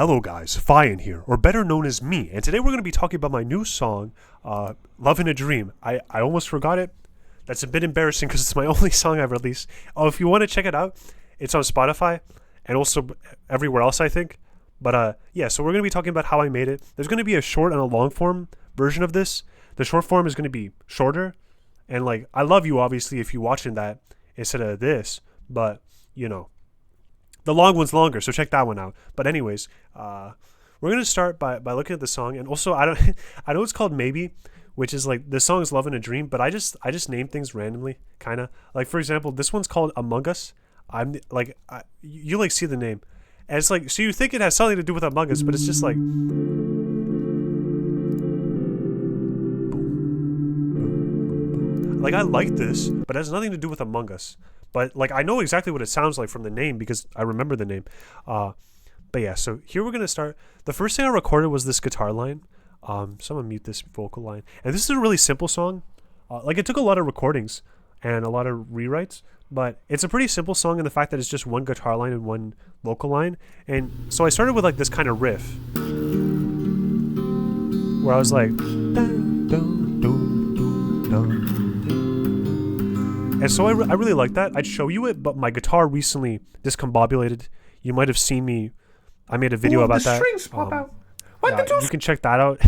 Hello guys, Phyen here, or better known as me, and today we're going to be talking about my new song, Love in a Dream. I almost forgot it. That's a bit embarrassing because it's my only song I've released. Oh, if you want to check it out, it's on Spotify, and also everywhere else I think. But yeah, so we're going to be talking about how I made it. There's going to be a short and a long form version of this. The short form is going to be shorter, and like, I love you obviously if you're watching that instead of this, but you know. The long one's longer, so check that one out. But anyways, we're gonna start by looking at the song, and also I know it's called Maybe, which is like the song is Love in a Dream, but I just name things randomly, kind of like for example, this one's called Among Us. I'm like you like see the name, and it's like so you think it has something to do with Among Us, but it's just like I like this, but it has nothing to do with Among Us. But like I know exactly what it sounds like from the name because I remember the name. But yeah, so here we're gonna start. The first thing I recorded was this guitar line. So I'm gonna mute this vocal line. And this is a really simple song. Like it took a lot of recordings and a lot of rewrites, but it's a pretty simple song in the fact that it's just one guitar line and one vocal line. And so I started with like this kind of riff where I was like dun, dun, dun, dun, dun. And so I really like that. I'd show you it, but my guitar recently discombobulated. You might have seen me. I made a video about the that. Strings pop out. Yeah, you can check that out.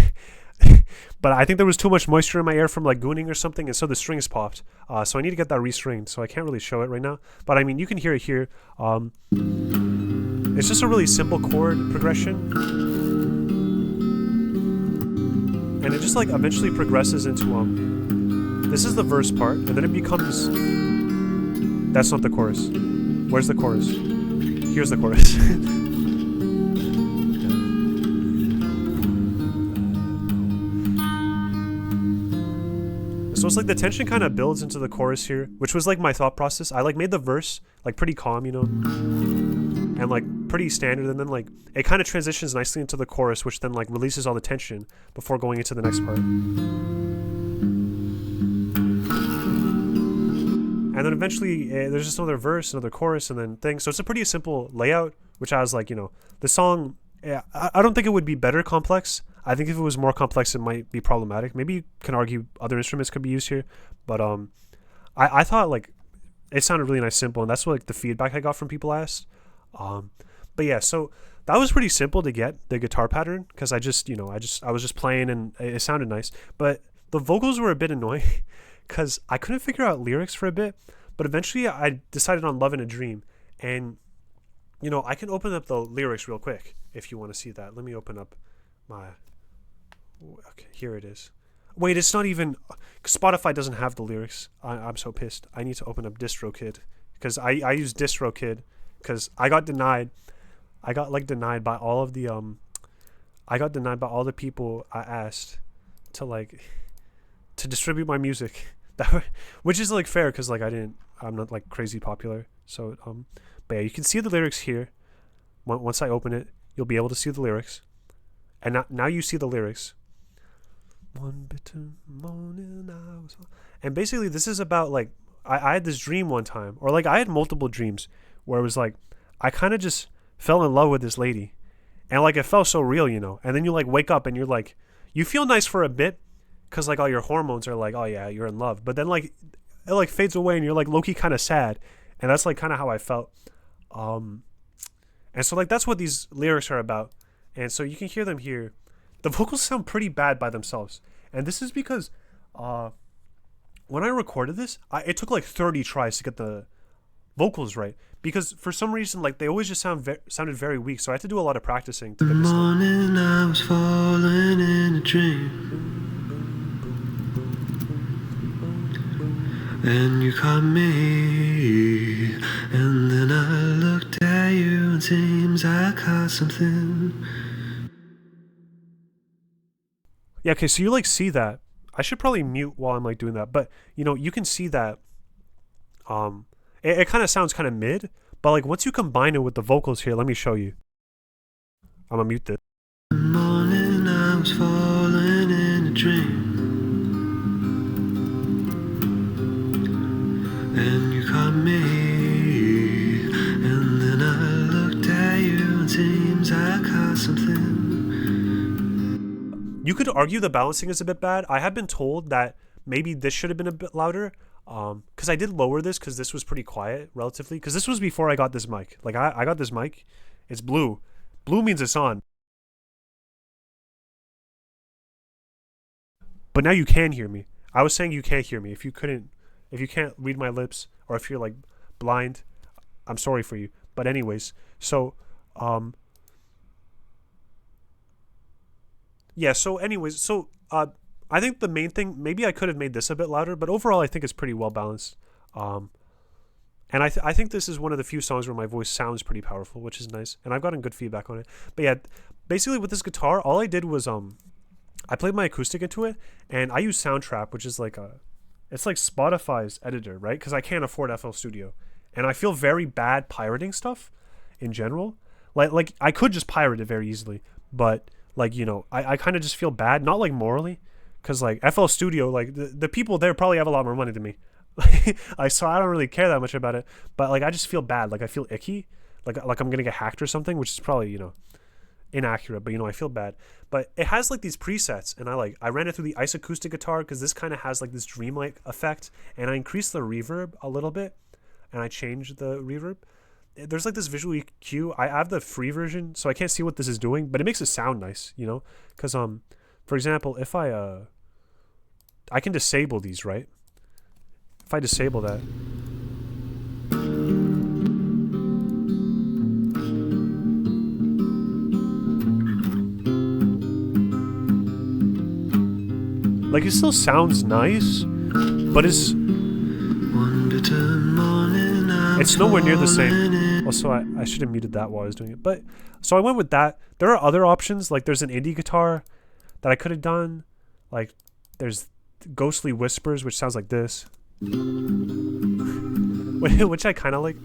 But I think there was too much moisture in my air from like gooning or something, and so the strings popped. So I need to get that restringed. So I can't really show it right now. But I mean, you can hear it here. It's just a really simple chord progression, and it just like eventually progresses into this is the verse part, and then it becomes... That's not the chorus. Where's the chorus? Here's the chorus. So it's like the tension kind of builds into the chorus here, which was like my thought process. I like made the verse like pretty calm, you know, and like pretty standard, and then like it kind of transitions nicely into the chorus, which then like releases all the tension before going into the next part. And then eventually there's just another verse, another chorus, and then thing. So it's a pretty simple layout, which I was like, you know, the song, yeah, I don't think it would be better complex. I think if it was more complex, it might be problematic. Maybe you can argue other instruments could be used here. But I thought like it sounded really nice, simple, and that's what like the feedback I got from people asked. But yeah, so that was pretty simple to get the guitar pattern because I just, you know, I was just playing and it sounded nice. But the vocals were a bit annoying. Because I couldn't figure out lyrics for a bit, but eventually I decided on Love in a Dream. And, you know, I can open up the lyrics real quick if you want to see that. Let me open up my... Okay, here it is. Wait, it's not even... Spotify doesn't have the lyrics. I'm so pissed. I need to open up DistroKid. Because I use DistroKid because I got denied. I got, like, denied by all of the... I got denied by all the people I asked to, like... to distribute my music. Which is like fair because like I'm not like crazy popular, so but yeah, you can see the lyrics here. Once I open it, you'll be able to see the lyrics, and now you see the lyrics. One bitter morning I was... And basically this is about like I had this dream one time, or like I had multiple dreams where it was like I kind of just fell in love with this lady, and like it felt so real, you know, and then you like wake up and you're like you feel nice for a bit because like all your hormones are like, oh yeah, you're in love, but then like it like fades away and you're like low-key kind of sad, and that's like kind of how I felt. And so like that's what these lyrics are about, and so you can hear them here. The vocals sound pretty bad by themselves, and this is because when I recorded this, it took like 30 tries to get the vocals right, because for some reason like they always just sounded very weak, so I had to do a lot of practicing to get this morning I was falling in a dream, and you caught me, and then I looked at you, and seems I caught something. Yeah, okay, so you like see that. I should probably mute while I'm like doing that, but you know, you can see that it kind of sounds kind of mid, but like once you combine it with the vocals here, let me show you. I'm gonna mute this. Morning I was falling in a dream, and you caught me, and then I looked at you, and seems I caught something. You could argue the balancing is a bit bad. I have been told that maybe this should have been a bit louder. Because I did lower this because this was pretty quiet relatively. Because this was before I got this mic. Like I got this mic. It's blue. Blue means it's on. But now you can hear me. I was saying you can't hear me. If you can't read my lips, or if you're like blind, I'm sorry for you. But anyways, so yeah. So anyways, so I think the main thing, maybe I could have made this a bit louder, but overall I think it's pretty well balanced. Um, and I think this is one of the few songs where my voice sounds pretty powerful, which is nice. And I've gotten good feedback on it. But yeah, basically with this guitar, all I did was I played my acoustic into it, and I use Soundtrap, which is like it's like Spotify's editor, right? Because I can't afford FL Studio, and I feel very bad pirating stuff in general. Like I could just pirate it very easily, but like I kind of just feel bad, not like morally, because like FL Studio, like the people there probably have a lot more money than me. So I don't really care that much about it, but like I just feel bad, like I feel icky, like I'm gonna get hacked or something, which is probably inaccurate, but I feel bad. But it has like these presets, and I ran it through the ice acoustic guitar because this kind of has like this dreamlike effect, and I increased the reverb a little bit, and I changed the reverb. There's like this visual EQ. I have the free version, so I can't see what this is doing, but it makes it sound nice, because for example, if I can disable these, right? If I disable that, like it still sounds nice, but it's nowhere near the same. Also, I should have muted that while I was doing it. But so I went with that. There are other options, like there's an indie guitar that I could have done. Like there's Ghostly Whispers, which sounds like this, which I kind of like.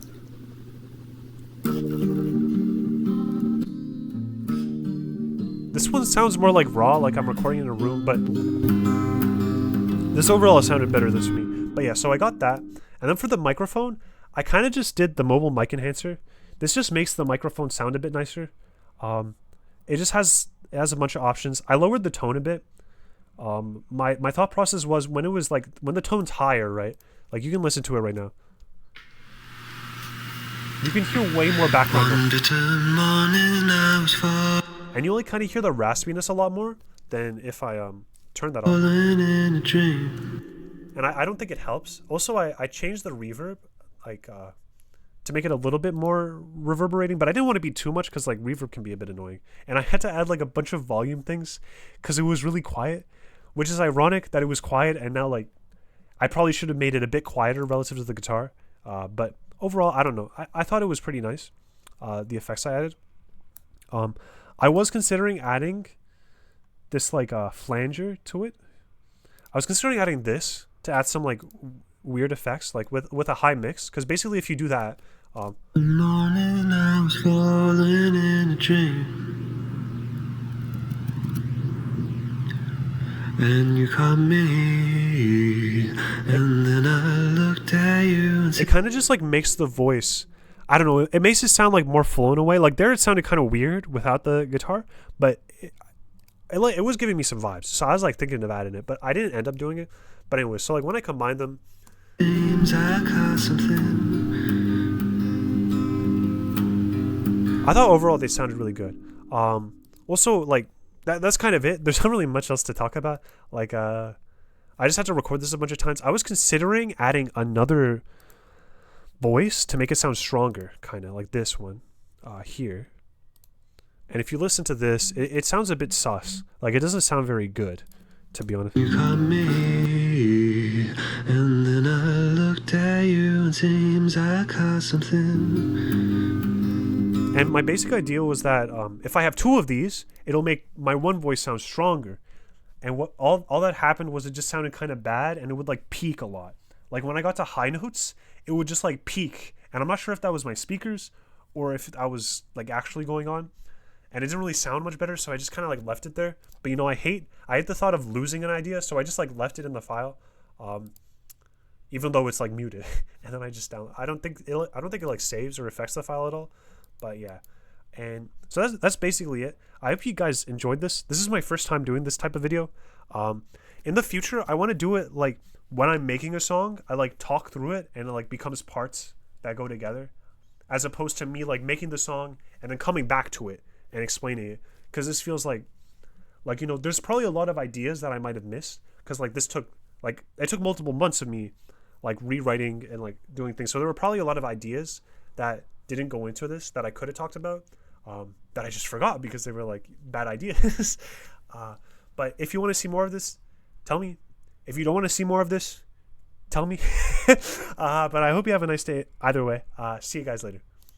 This one sounds more like raw, like I'm recording in a room, but this overall sounded better this me. But yeah, so I got that. And then for the microphone, I kind of just did the mobile mic enhancer. This just makes the microphone sound a bit nicer. It just has a bunch of options. I lowered the tone a bit. My thought process was when the tone's higher, right? Like you can listen to it right now. You can hear way more background noise. And you only kind of hear the raspiness a lot more than if I turn that on. And I don't think it helps. Also, I changed the reverb, like to make it a little bit more reverberating, but I didn't want to be too much because like reverb can be a bit annoying. And I had to add like a bunch of volume things because it was really quiet, which is ironic that it was quiet, and now like I probably should have made it a bit quieter relative to the guitar. But overall, I don't know. I thought it was pretty nice, the effects I added. I was considering adding this like flanger to it. I was considering adding this to add some like weird effects, like with a high mix, because basically if you do that, the morning I was falling in a dream, and you caught me, and then I looked at you and it kind of just like makes the voice, I don't know, it makes it sound like more flown away. Like there it sounded kind of weird without the guitar, but it was giving me some vibes, so I was like thinking of adding it, but I didn't end up doing it. But anyway, so like when I combine them, I thought overall they sounded really good. Also like that's kind of it. There's not really much else to talk about. Like I just had to record this a bunch of times. I was considering adding another voice to make it sound stronger, kind of like this one here. And if you listen to this, it sounds a bit sus. Like it doesn't sound very good, to be honest. You caught me, and then I looked at you, and seems I caught something. And my basic idea was that if I have two of these, it'll make my one voice sound stronger. And what all that happened was it just sounded kind of bad, and it would like peak a lot. Like when I got to high notes, it would just like peak, and I'm not sure if that was my speakers or if I was like actually going on. And it didn't really sound much better, so I just kind of like left it there. But I hate the thought of losing an idea, so I just like left it in the file, even though it's like muted. And then I just I don't think it like saves or affects the file at all. But yeah, And so that's basically it. I hope you guys enjoyed this. This is my first time doing this type of video. In the future, I want to do it like when I'm making a song, I like talk through it and it like becomes parts that go together, as opposed to me like making the song and then coming back to it and explaining it. Because this feels like, you know, there's probably a lot of ideas that I might have missed, because like this took like it took multiple months of me like rewriting and like doing things. So there were probably a lot of ideas that didn't go into this that I could have talked about, that I just forgot because they were like bad ideas. But if you want to see more of this, tell me. If you don't want to see more of this, tell me. But I hope you have a nice day either way. See you guys later.